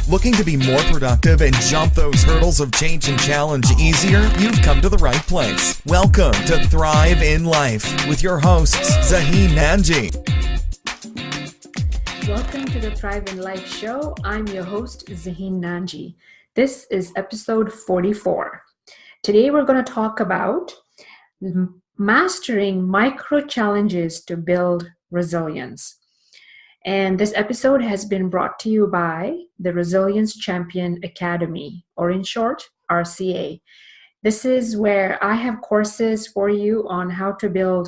Looking to be more productive and jump those hurdles of change and challenge easier? You've come to the right place. Welcome to Thrive in Life with your hosts, Zaheen Nanji. Welcome to the Thrive in Life show. I'm your host, Zaheen Nanji. This is episode 44. Today we're going to talk about mastering micro challenges to build resilience. And this episode has been brought to you by the Resilience Champion Academy, or in short, RCA. This is where I have courses for you on how to build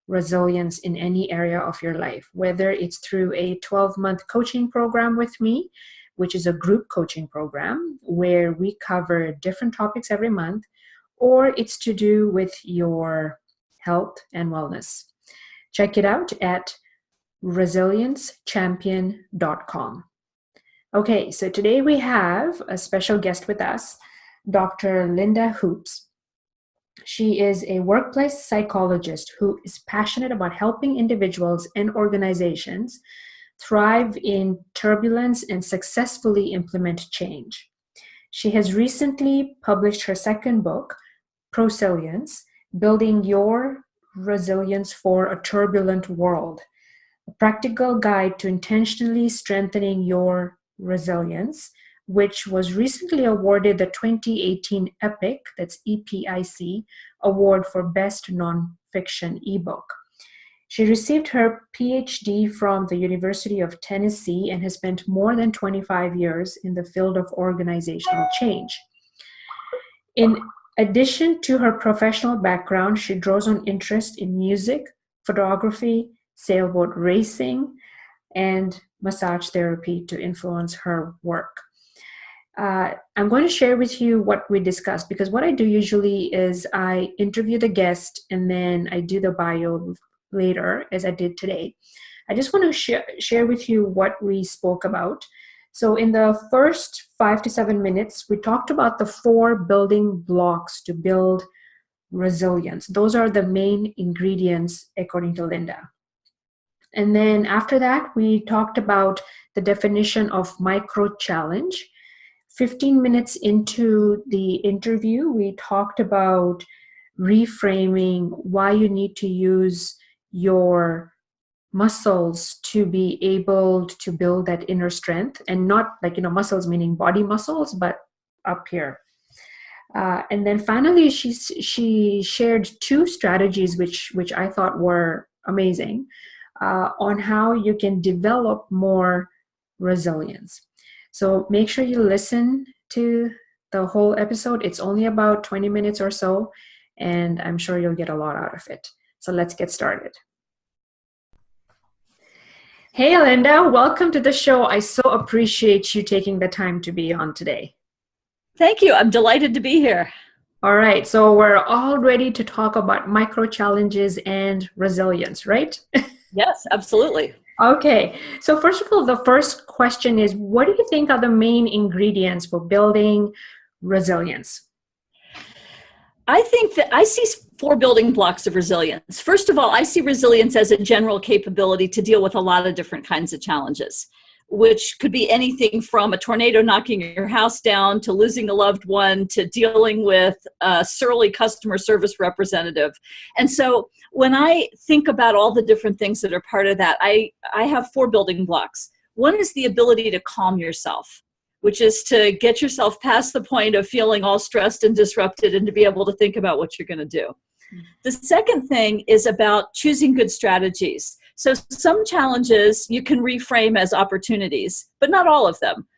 resilience in any area of your life, whether it's through a 12-month coaching program with me, which is a group coaching program where we cover different topics every month, or it's to do with your health and wellness. Check it out at resiliencechampion.com. Okay, so today we have a special guest with us, Dr. Linda Hoops. She is a workplace psychologist who is passionate about helping individuals and organizations thrive in turbulence and successfully implement change. She has recently published her second book, Prosilience: Building Your Resilience for a Turbulent World, a practical guide to intentionally strengthening your resilience, which was recently awarded the 2018 EPIC, that's EPIC, Award for Best Nonfiction Ebook. She received her Ph.D. from the University of Tennessee and has spent more than 25 years in the field of organizational change. In addition to her professional background, she draws on interest in music, photography, sailboat racing, and massage therapy to influence her work. I'm going to share with you what we discussed, because what I do usually is I interview the guest and then I do the bio later, as I did today. I just want to share with you what we spoke about. So in the first 5 to 7 minutes, we talked about the 4 building blocks to build resilience. Those are the main ingredients, according to Linda. And then after that, we talked about the definition of micro challenge. 15 minutes into the interview, we talked about reframing why you need to use your muscles to be able to build that inner strength, and not like, muscles meaning body muscles, but up here. And then finally, she shared 2 strategies, which I thought were amazing, on how you can develop more resilience. So make sure you listen to the whole episode. It's only about 20 minutes or so, and I'm sure you'll get a lot out of it. So let's get started. Hey, Linda, welcome to the show. I so appreciate you taking the time to be on today. Thank you. I'm delighted to be here. All right. So we're all ready to talk about micro challenges and resilience, right? Yes, absolutely. Okay. So first of all, the first question is, what do you think are the main ingredients for building resilience? I think that I see 4 building blocks of resilience. First of all, I see resilience as a general capability to deal with a lot of different kinds of challenges, which could be anything from a tornado knocking your house down to losing a loved one to dealing with a surly customer service representative. And so when I think about all the different things that are part of that, I have 4 building blocks. One is the ability to calm yourself, which is to get yourself past the point of feeling all stressed and disrupted and to be able to think about what you're going to do. The second thing is about choosing good strategies. So some challenges you can reframe as opportunities, but not all of them.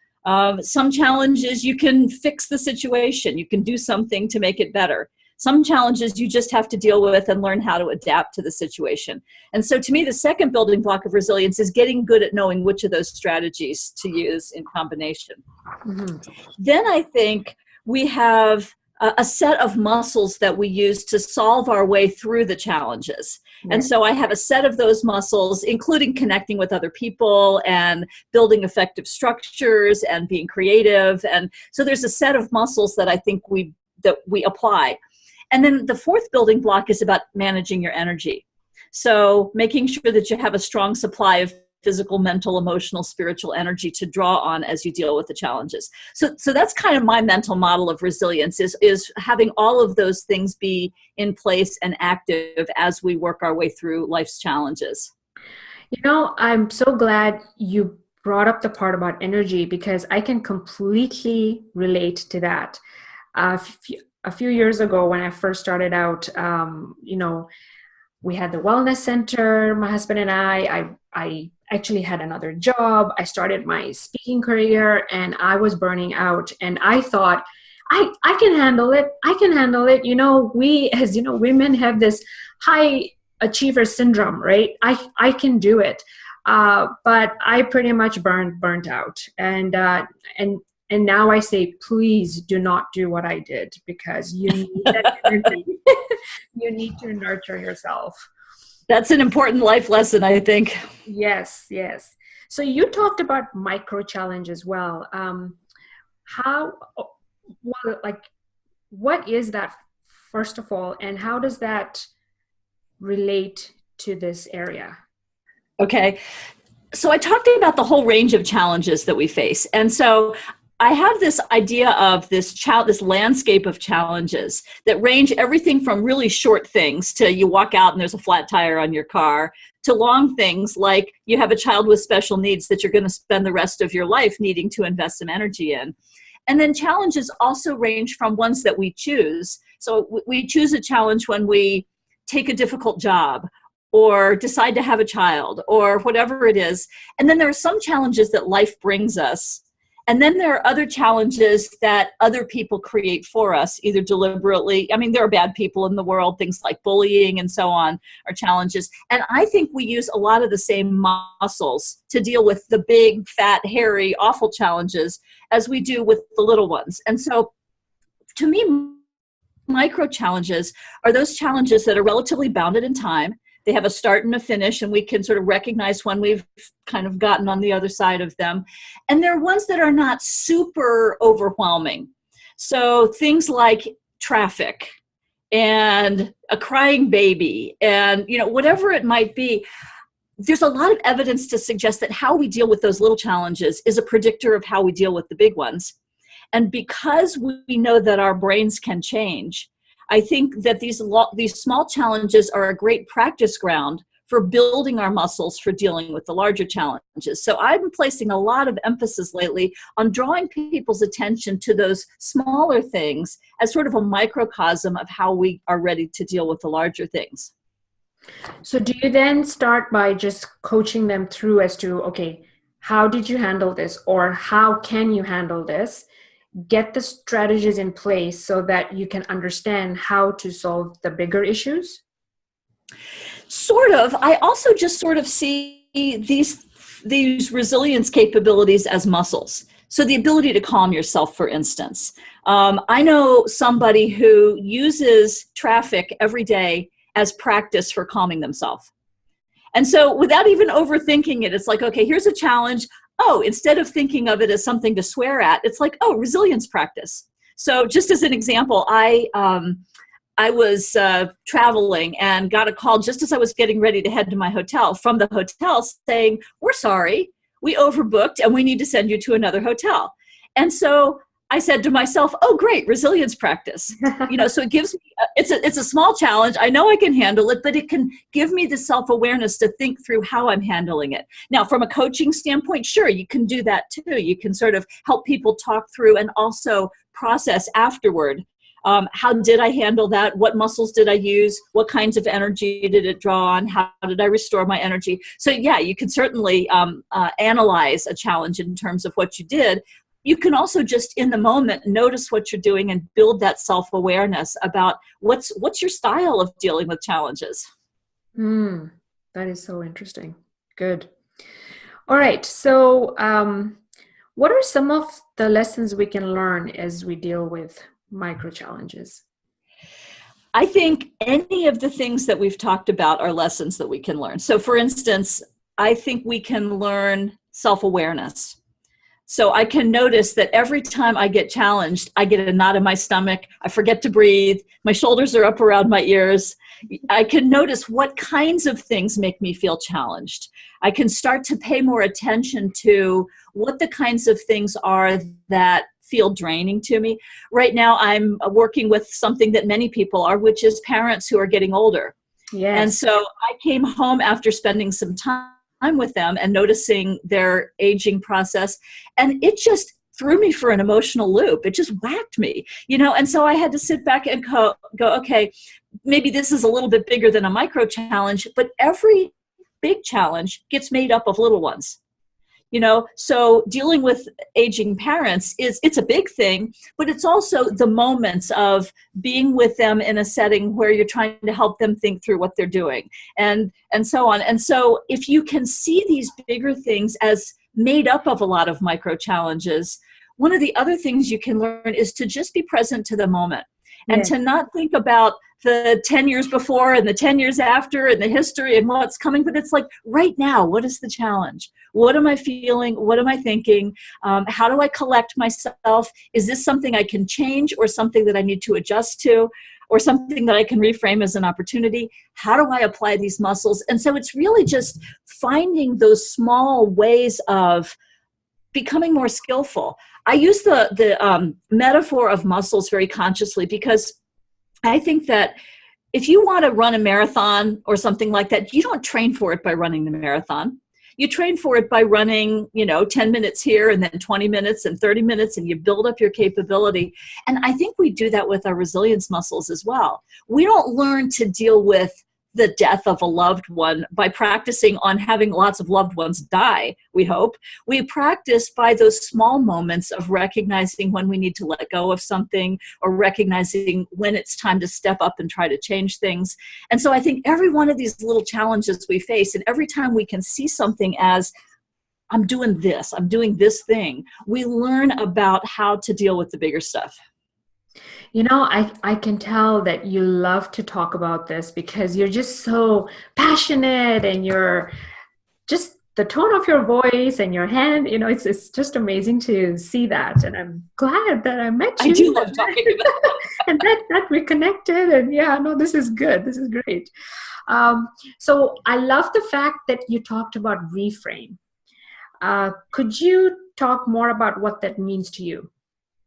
Some challenges you can fix the situation. You can do something to make it better. Some challenges you just have to deal with and learn how to adapt to the situation. And so to me, the second building block of resilience is getting good at knowing which of those strategies to use in combination. Mm-hmm. Then I think we have a set of muscles that we use to solve our way through the challenges. Right. And so I have a set of those muscles, including connecting with other people and building effective structures and being creative. And so there's a set of muscles that I think we apply. And then the fourth building block is about managing your energy. So making sure that you have a strong supply of physical, mental, emotional, spiritual energy to draw on as you deal with the challenges. So that's kind of my mental model of resilience, is having all of those things be in place and active as we work our way through life's challenges. You know, I'm so glad you brought up the part about energy, because I can completely relate to that. A few years ago, when I first started out, we had the wellness center, my husband and I actually had another job. I started my speaking career and I was burning out, and I thought, I can handle it. I can handle it. We, as women have this high achiever syndrome, right? I can do it. But I pretty much burnt out. And now I say, please do not do what I did, because you need that energy. You need to nurture yourself. That's an important life lesson, I think. Yes. So you talked about micro challenge as well. What is that, first of all, and how does that relate to this area? Okay. So I talked about the whole range of challenges that we face. And so I have this idea of this landscape of challenges that range everything from really short things to you walk out and there's a flat tire on your car, to long things like you have a child with special needs that you're going to spend the rest of your life needing to invest some energy in. And then challenges also range from ones that we choose. So we choose a challenge when we take a difficult job or decide to have a child or whatever it is. And then there are some challenges that life brings us. And then there are other challenges that other people create for us, either deliberately. I mean, there are bad people in the world, things like bullying and so on are challenges. And I think we use a lot of the same muscles to deal with the big, fat, hairy, awful challenges as we do with the little ones. And so to me, micro challenges are those challenges that are relatively bounded in time. They have a start and a finish, and we can sort of recognize when we've kind of gotten on the other side of them. And there are ones that are not super overwhelming. So things like traffic and a crying baby and, whatever it might be, there's a lot of evidence to suggest that how we deal with those little challenges is a predictor of how we deal with the big ones. And because we know that our brains can change, I think that these small challenges are a great practice ground for building our muscles for dealing with the larger challenges. So I've been placing a lot of emphasis lately on drawing people's attention to those smaller things as sort of a microcosm of how we are ready to deal with the larger things. So do you then start by just coaching them through as to, okay, how did you handle this, or how can you handle this? Get the strategies in place so that you can understand how to solve the bigger issues? Sort of. I also just sort of see these resilience capabilities as muscles. So the ability to calm yourself, for instance. I know somebody who uses traffic every day as practice for calming themselves. And so without even overthinking it, it's like, okay, here's a challenge. Oh, instead of thinking of it as something to swear at, it's like, oh, resilience practice. So just as an example, I was traveling and got a call just as I was getting ready to head to my hotel from the hotel saying, we're sorry, we overbooked and we need to send you to another hotel. And so I said to myself, oh, great, resilience practice. So it gives me, it's a small challenge. I know I can handle it, but it can give me the self-awareness to think through how I'm handling it. Now, from a coaching standpoint, sure, you can do that too. You can sort of help people talk through and also process afterward. How did I handle that? What muscles did I use? What kinds of energy did it draw on? How did I restore my energy? So yeah, you can certainly analyze a challenge in terms of what you did. You can also just in the moment notice what you're doing and build that self-awareness about what's your style of dealing with challenges. That is so interesting. Good. All right. So what are some of the lessons we can learn as we deal with micro challenges? I think any of the things that we've talked about are lessons that we can learn. So for instance, I think we can learn self-awareness. So I can notice that every time I get challenged, I get a knot in my stomach. I forget to breathe. My shoulders are up around my ears. I can notice what kinds of things make me feel challenged. I can start to pay more attention to what the kinds of things are that feel draining to me. Right now, I'm working with something that many people are, which is parents who are getting older. Yes. And so I came home after spending some time with them and noticing their aging process, and it just threw me for an emotional loop. It just whacked me, and so I had to sit back and go, okay, maybe this is a little bit bigger than a micro challenge, but every big challenge gets made up of little ones. So dealing with aging parents it's a big thing, but it's also the moments of being with them in a setting where you're trying to help them think through what they're doing and so on. And so if you can see these bigger things as made up of a lot of micro challenges, one of the other things you can learn is to just be present to the moment and to not think about the 10 years before and the 10 years after and the history and what's coming, but it's like right now, what is the challenge? What am I feeling? What am I thinking? How do I collect myself? Is this something I can change or something that I need to adjust to or something that I can reframe as an opportunity? How do I apply these muscles? And so it's really just finding those small ways of becoming more skillful. I use the metaphor of muscles very consciously because I think that if you want to run a marathon or something like that, you don't train for it by running the marathon. You train for it by running, 10 minutes here and then 20 minutes and 30 minutes, and you build up your capability. And I think we do that with our resilience muscles as well. We don't learn to deal with the death of a loved one by practicing on having lots of loved ones die, we hope. We practice by those small moments of recognizing when we need to let go of something or recognizing when it's time to step up and try to change things. And so I think every one of these little challenges we face, and every time we can see something as, I'm doing this thing, we learn about how to deal with the bigger stuff. I can tell that you love to talk about this because you're just so passionate and you're just the tone of your voice and your hand, it's just amazing to see that. And I'm glad that I met you. I do love talking about that. And that we connected. And this is good. This is great. So I love the fact that you talked about reframe. Could you talk more about what that means to you?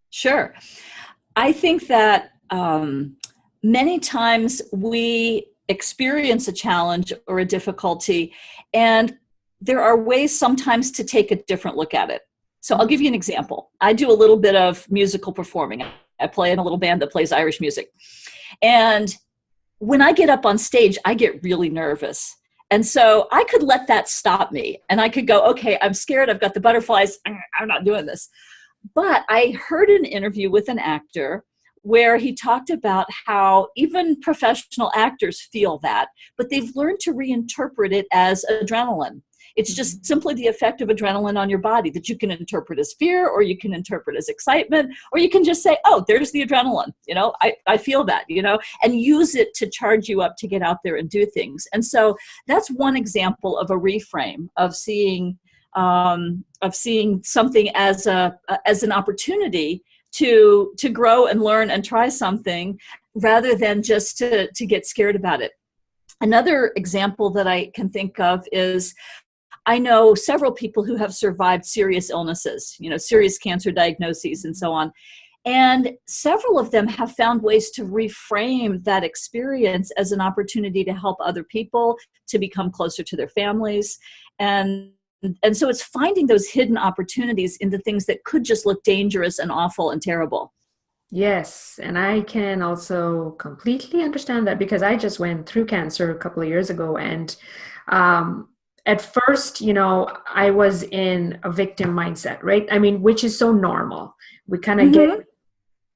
Sure. I think that many times we experience a challenge or a difficulty, and there are ways sometimes to take a different look at it. So I'll give you an example. I do a little bit of musical performing. I play in a little band that plays Irish music. And when I get up on stage, I get really nervous. And so I could let that stop me. And I could go, okay, I'm scared. I've got the butterflies. I'm not doing this. But I heard an interview with an actor where he talked about how even professional actors feel that, but they've learned to reinterpret it as adrenaline. It's just simply the effect of adrenaline on your body that you can interpret as fear, or you can interpret as excitement, or you can just say, oh, there's the adrenaline, I feel that, and use it to charge you up to get out there and do things. And so that's one example of a reframe of seeing something as an opportunity to grow and learn and try something rather than just to get scared about it. Another example that I can think of is I know several people who have survived serious illnesses, serious cancer diagnoses and so on. And several of them have found ways to reframe that experience as an opportunity to help other people, to become closer to their families. And so it's finding those hidden opportunities in the things that could just look dangerous and awful and terrible. Yes, and I can also completely understand that because I just went through cancer a couple of years ago. And at first, I was in a victim mindset, right? I mean, which is so normal. We kind of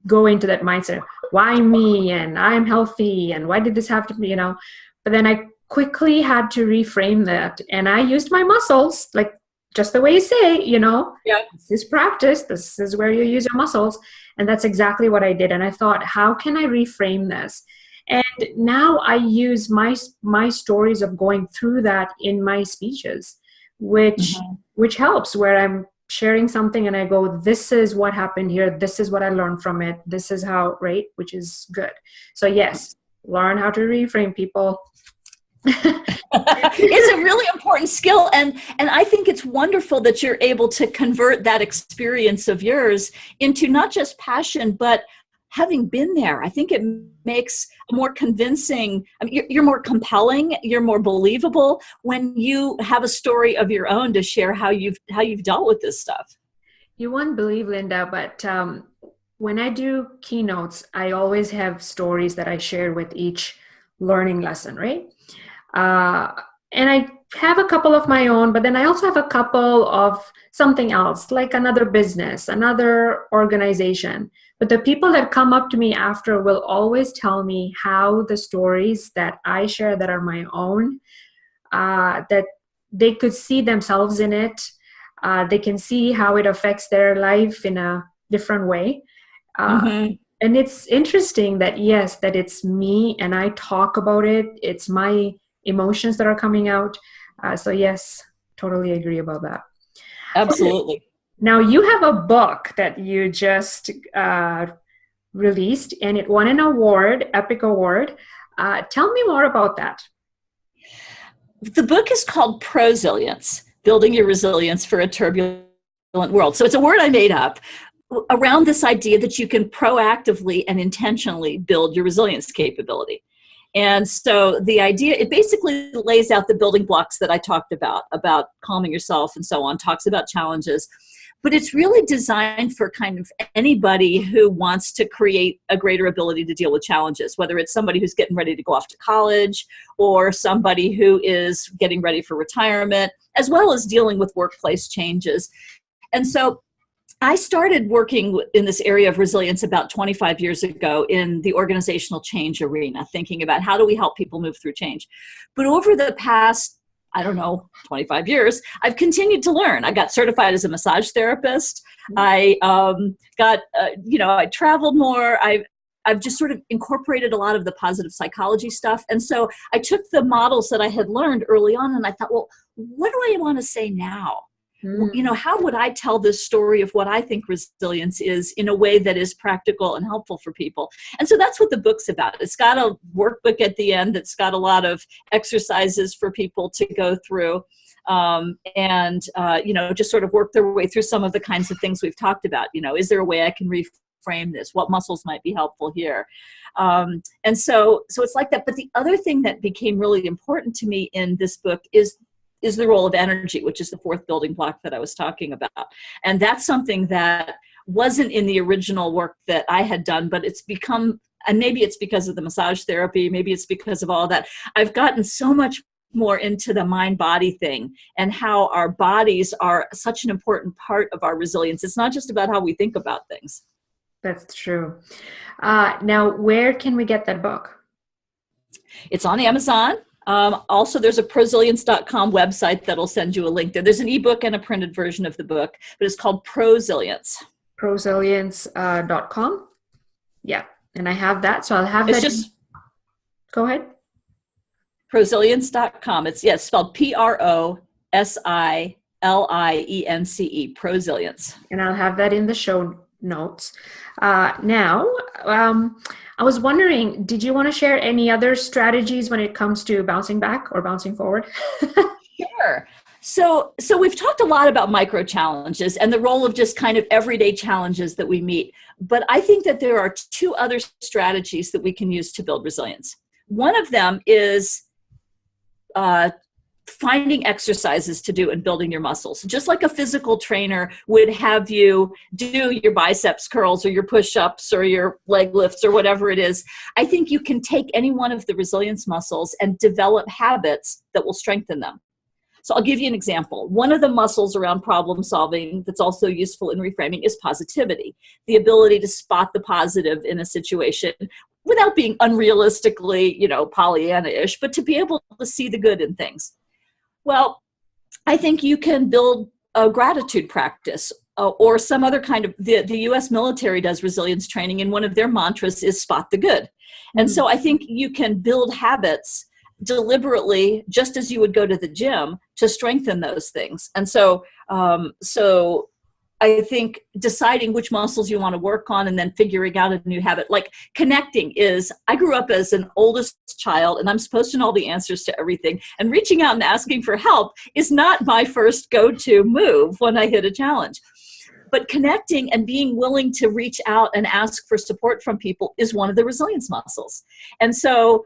go into that mindset. Why me? And I'm healthy. And why did this have to be, But then I quickly had to reframe that. And I used my muscles, like just the way you say, This is practice. This is where you use your muscles. And that's exactly what I did. And I thought, how can I reframe this? And now I use my stories of going through that in my speeches, which helps, where I'm sharing something and I go, this is what happened here. This is what I learned from it. This is how, right? Which is good. So yes, learn how to reframe, people. It's a really important skill. And I think it's wonderful that you're able to convert that experience of yours into not just passion, but having been there. I think it makes a more convincing, I mean, you're more compelling, you're more believable when you have a story of your own to share how you've dealt with this stuff. You won't believe, Linda, but when I do keynotes, I always have stories that I share with each learning lesson, right? And I have a couple of my own, but then I also have a couple of something else, like another business, another organization. But the people that come up to me after will always tell me how the stories that I share that are my own, that they could see themselves in it. They can see how it affects their life in a different way. And it's interesting that, yes, that it's me and I talk about it. It's my emotions that are coming out. So yes, totally agree about that. Absolutely. Okay. Now you have a book that you just released and it won an award, Epic Award. Tell me more about that. The book is called Prosilience, Building Your Resilience for a Turbulent World. So it's a word I made up around this idea that you can proactively and intentionally build your resilience capability. And so the idea, it basically lays out the building blocks that I talked about calming yourself and so on, talks about challenges, but it's really designed for kind of anybody who wants to create a greater ability to deal with challenges, whether it's somebody who's getting ready to go off to college or somebody who is getting ready for retirement, as well as dealing with workplace changes. And so I started working in this area of resilience about 25 years ago in the organizational change arena, thinking about how do we help people move through change. But over the past, 25 years, I've continued to learn. I got certified as a massage therapist. I I traveled more. I've just sort of incorporated a lot of the positive psychology stuff. And so I took the models that I had learned early on and I thought, well, what do I want to say now? How would I tell this story of what I think resilience is in a way that is practical and helpful for people? And so that's what the book's about. It's got a workbook at the end that's got a lot of exercises for people to go through and just sort of work their way through some of the kinds of things we've talked about. Is there a way I can reframe this? What muscles might be helpful here? And so it's like that. But the other thing that became really important to me in this book is the role of energy, which is the fourth building block that I was talking about. And that's something that wasn't in the original work that I had done, but it's become, and maybe it's because of the massage therapy, maybe it's because of all that, I've gotten so much more into the mind-body thing and how our bodies are such an important part of our resilience. It's not just about how we think about things. That's true. Now, where can we get that book? It's on Amazon. Also, there's a prosilience.com website that'll send you a link there. There's an ebook and a printed version of the book, but it's called Prosilience. Prosilience.com. Yeah, and I have that, so I'll have it's that. Just go ahead. Prosilience.com. It's spelled Prosilience. Prosilience. And I'll have that in the show notes. Now, I was wondering, did you want to share any other strategies when it comes to bouncing back or bouncing forward? Sure. So we've talked a lot about micro challenges and the role of just kind of everyday challenges that we meet. But I think that there are two other strategies that we can use to build resilience. One of them is finding exercises to do and building your muscles. Just like a physical trainer would have you do your biceps curls or your push-ups or your leg lifts or whatever it is, I think you can take any one of the resilience muscles and develop habits that will strengthen them. So I'll give you an example. One of the muscles around problem solving that's also useful in reframing is positivity, the ability to spot the positive in a situation without being unrealistically, Pollyanna-ish, but to be able to see the good in things. Well, I think you can build a gratitude practice or some other kind of, the U.S. military does resilience training, and one of their mantras is spot the good. And so I think you can build habits deliberately, just as you would go to the gym, to strengthen those things. And so I think deciding which muscles you want to work on and then figuring out a new habit, like connecting is, I grew up as an oldest child and I'm supposed to know all the answers to everything. And reaching out and asking for help is not my first go-to move when I hit a challenge. But connecting and being willing to reach out and ask for support from people is one of the resilience muscles. And so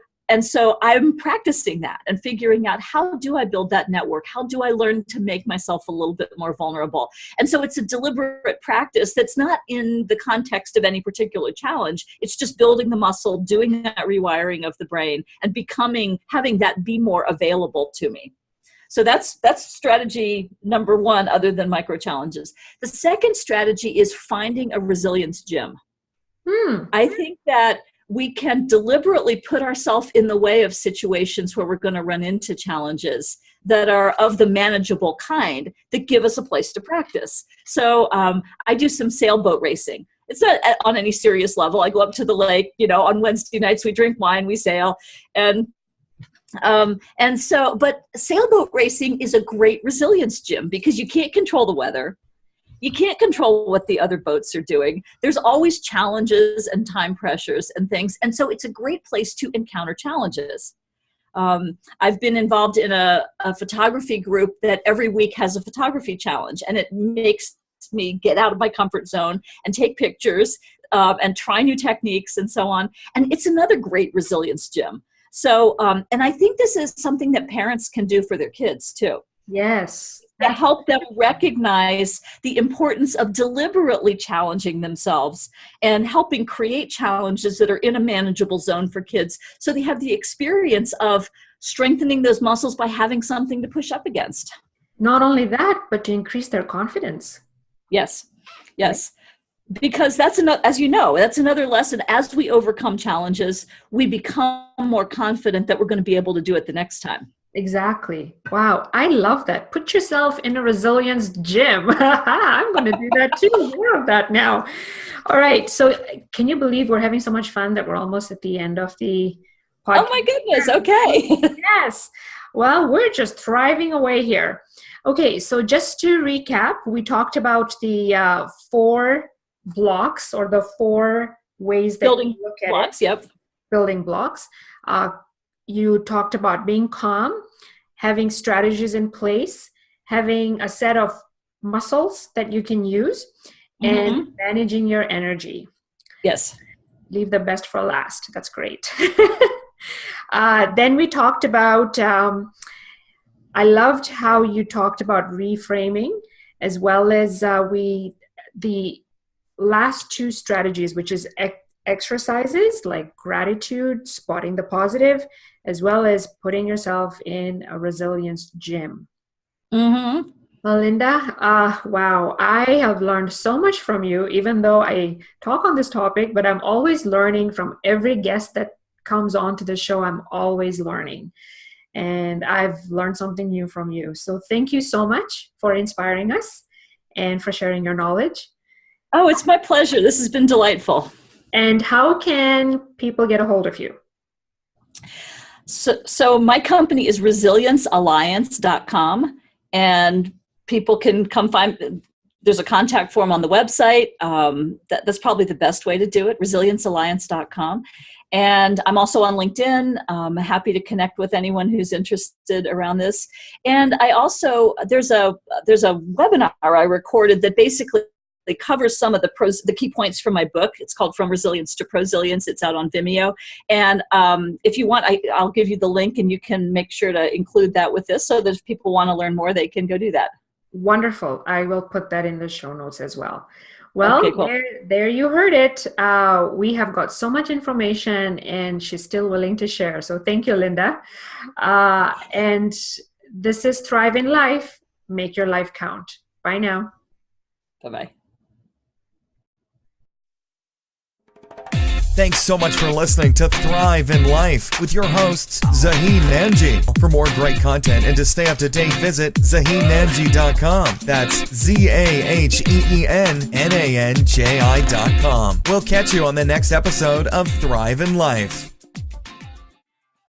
I'm practicing that and figuring out, how do I build that network? How do I learn to make myself a little bit more vulnerable? And so it's a deliberate practice that's not in the context of any particular challenge. It's just building the muscle, doing that rewiring of the brain, and having that be more available to me. So that's strategy number one, other than micro challenges. The second strategy is finding a resilience gym. I think that we can deliberately put ourselves in the way of situations where we're going to run into challenges that are of the manageable kind that give us a place to practice. So I do some sailboat racing. It's not on any serious level. I go up to the lake, on Wednesday nights we drink wine, we sail, but sailboat racing is a great resilience gym because you can't control the weather. You can't control what the other boats are doing. There's always challenges and time pressures and things. And so it's a great place to encounter challenges. I've been involved in a photography group that every week has a photography challenge, and it makes me get out of my comfort zone and take pictures and try new techniques and so on. And it's another great resilience gym. So, and I think this is something that parents can do for their kids too. Yes. To help them recognize the importance of deliberately challenging themselves and helping create challenges that are in a manageable zone for kids, so they have the experience of strengthening those muscles by having something to push up against. Not only that, but to increase their confidence. Yes. Because that's another, as you know, that's another lesson. As we overcome challenges, we become more confident that we're going to be able to do it the next time. Exactly. Wow. I love that. Put yourself in a resilience gym. I'm going to do that too. More of that now. All right. So can you believe we're having so much fun that we're almost at the end of the podcast? Oh my goodness. Okay. Yes. Well, we're just thriving away here. Okay. So just to recap, we talked about the 4 blocks, or the 4 ways that building you look at blocks. it. Yep. Building blocks. You talked about being calm, having strategies in place, having a set of muscles that you can use, and managing your energy. Yes. Leave the best for last. That's great. Then we talked about, I loved how you talked about reframing, as well as the last 2 strategies, which is exercises like gratitude, spotting the positive, as well as putting yourself in a resilience gym. Well, Linda, wow, I have learned so much from you, even though I talk on this topic, but I'm always learning from every guest that comes on to the show. I'm always learning, and I've learned something new from you. So thank you so much for inspiring us and for sharing your knowledge. Oh, it's my pleasure. This has been delightful. And how can people get a hold of you? So my company is resiliencealliance.com, and people can come find, there's a contact form on the website. That's probably the best way to do it, resiliencealliance.com. And I'm also on LinkedIn. I'm happy to connect with anyone who's interested around this. And I also, there's a webinar I recorded that basically covers some of the key points from my book. It's called From Resilience to Prosilience. It's out on Vimeo. And if you want, I'll give you the link, and you can make sure to include that with this, so that if people want to learn more, they can go do that. Wonderful. I will put that in the show notes as well. Well, okay, cool. there you heard it. We have got so much information, and she's still willing to share. So thank you, Linda. And this is Thrive in Life. Make your life count. Bye now. Bye-bye. Thanks so much for listening to Thrive in Life with your hosts, Zaheen Nanji. For more great content and to stay up to date, visit ZaheenNanji.com. That's ZaheenNanji.com. We'll catch you on the next episode of Thrive in Life.